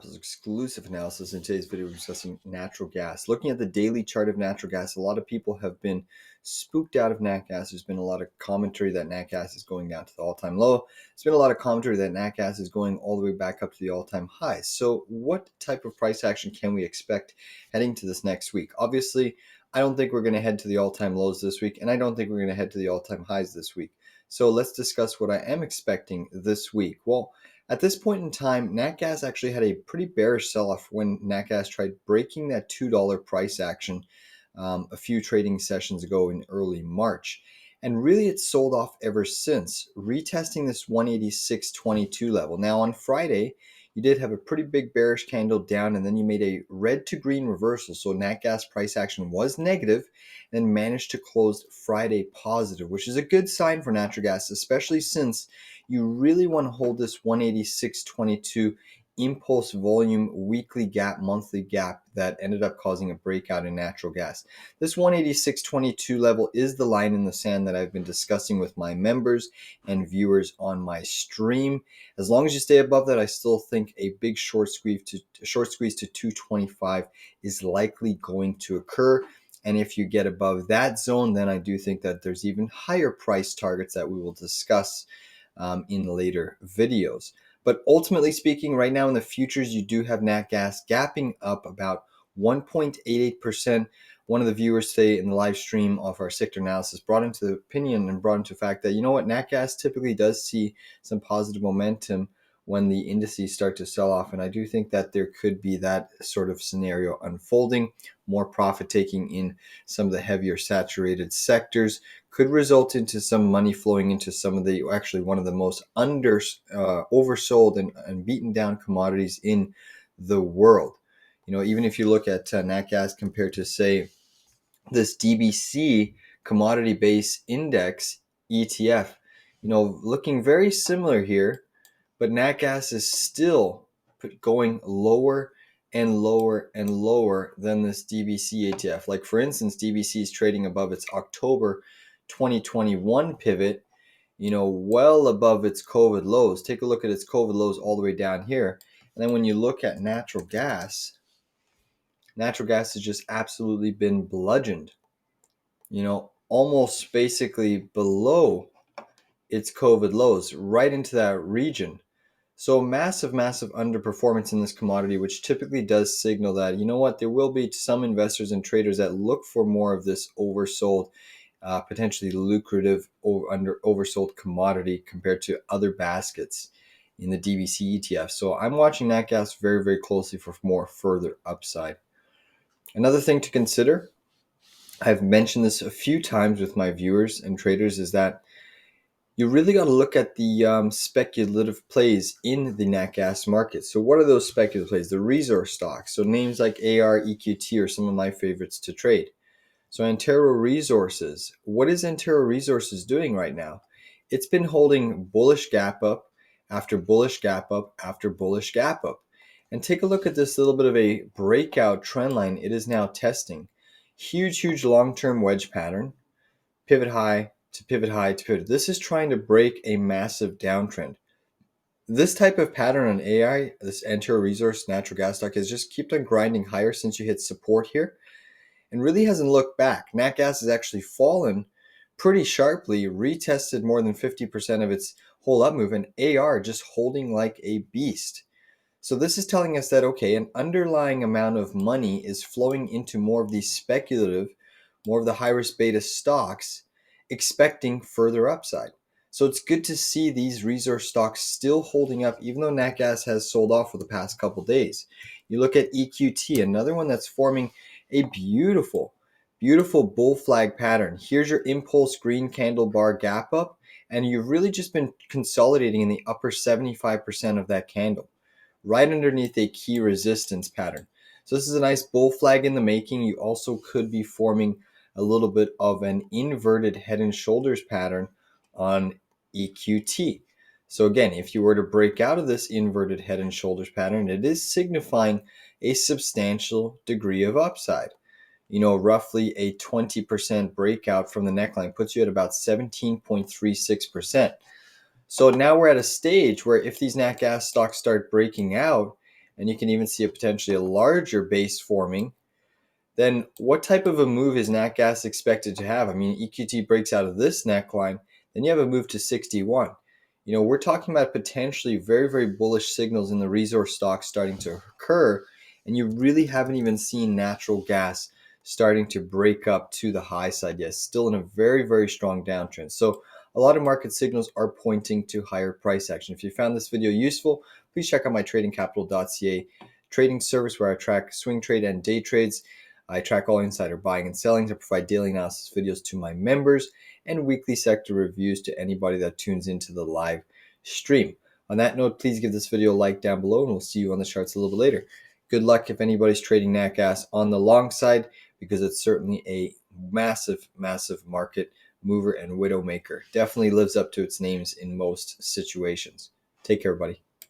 Exclusive analysis. In today's video, we're discussing natural gas. Looking at the daily chart of natural gas, a lot of people have been spooked out of nat gas. There's been a lot of commentary that nat gas is going down to the all-time low. There's been a lot of commentary that nat gas is going all the way back up to the all-time highs. So what type of price action can we expect heading to this next week? Obviously, I don't think we're going to head to the all-time lows this week, and I don't think we're going to head to the all-time highs this week. So let's discuss what I am expecting this week. Well, at this point in time, nat gas actually had a pretty bearish sell-off when nat gas tried breaking that $2 price action a few trading sessions ago in early March. And really it's sold off ever since, retesting this 186.22 level. Now on Friday, you did have a pretty big bearish candle down, and then you made a red to green reversal. So nat gas price action was negative, then managed to close Friday positive, which is a good sign for natural gas, especially since you really want to hold this 186.22 impulse volume weekly gap, monthly gap that ended up causing a breakout in natural gas. This 186.22 level is the line in the sand that I've been discussing with my members and viewers on my stream. As long as you stay above that, I still think a big short squeeze to 225 is likely going to occur. And if you get above that zone, then I do think that there's even higher price targets that we will discuss in later videos. But ultimately speaking, right now in the futures, you do have nat gas gapping up about 1.88%. One of the viewers today in the live stream of our sector analysis brought into the opinion and brought into fact that, you know what, nat gas typically does see some positive momentum when the indices start to sell off. And I do think that there could be that sort of scenario unfolding. More profit taking in some of the heavier saturated sectors could result into some money flowing into some of the, actually one of the most oversold and beaten down commodities in the world. You know, even if you look at nat gas compared to, say, this DBC commodity base index ETF, you know, looking very similar here, but nat gas is still going lower and lower and lower than this DBC ETF. Like for instance, DBC is trading above its October 2021 pivot, you know, well above its COVID lows. Take a look at its COVID lows all the way down here. And then when you look at natural gas has just absolutely been bludgeoned, you know, almost basically below its COVID lows, right into that region. So massive underperformance in this commodity, which typically does signal that, you know what, there will be some investors and traders that look for more of this oversold, potentially lucrative oversold commodity compared to other baskets in the DBC ETF. So I'm watching nat gas very closely for more further upside. Another thing to consider, I've mentioned this a few times with my viewers and traders, is that you really got to look at the speculative plays in the nat gas market. So what are those speculative plays? The resource stocks. So names like AR, EQT are some of my favorites to trade. So Antero Resources, what is Antero Resources doing right now? It's been holding bullish gap up after bullish gap up after bullish gap up. And take a look at this little bit of a breakout trend line it is now testing. Huge long-term wedge pattern, pivot high to pivot high to pivot. This is trying to break a massive downtrend. This type of pattern on AI, this Antero Resource natural gas stock, has just kept on grinding higher since you hit support here and really hasn't looked back. Nat gas has actually fallen pretty sharply, retested more than 50% of its whole up move, and AR just holding like a beast. So this is telling us that, okay, an underlying amount of money is flowing into more of these speculative, more of the high risk beta stocks, expecting further upside. So it's good to see these resource stocks still holding up, even though nat gas has sold off for the past couple days. You look at EQT, another one that's forming a beautiful bull flag pattern. Here's your impulse green candle bar gap up, and you've really just been consolidating in the upper 75% of that candle, right underneath a key resistance pattern. So this is a nice bull flag in the making. You also could be forming a little bit of an inverted head and shoulders pattern on EQT. So again, if you were to break out of this inverted head and shoulders pattern, it is signifying a substantial degree of upside. You know, roughly a 20% breakout from the neckline puts you at about 17.36%. So now we're at a stage where if these nat gas stocks start breaking out and you can even see a potentially a larger base forming, then what type of a move is nat gas expected to have? I mean, EQT breaks out of this neckline, then you have a move to 61. We're talking about potentially very, very bullish signals in the resource stocks starting to occur, and you really haven't even seen natural gas starting to break up to the high side yet. Still in a very, very strong downtrend. So a lot of market signals are pointing to higher price action. If you found this video useful, please check out my tradingcapital.ca trading service where I track swing trade and day trades. I track all insider buying and selling. I provide daily analysis videos to my members and weekly sector reviews to anybody that tunes into the live stream. On that note, please give this video a like down below, and we'll see you on the charts a little bit later. Good luck if anybody's trading nat gas on the long side, because it's certainly a massive, massive market mover and widow maker. Definitely lives up to its names in most situations. Take care, everybody.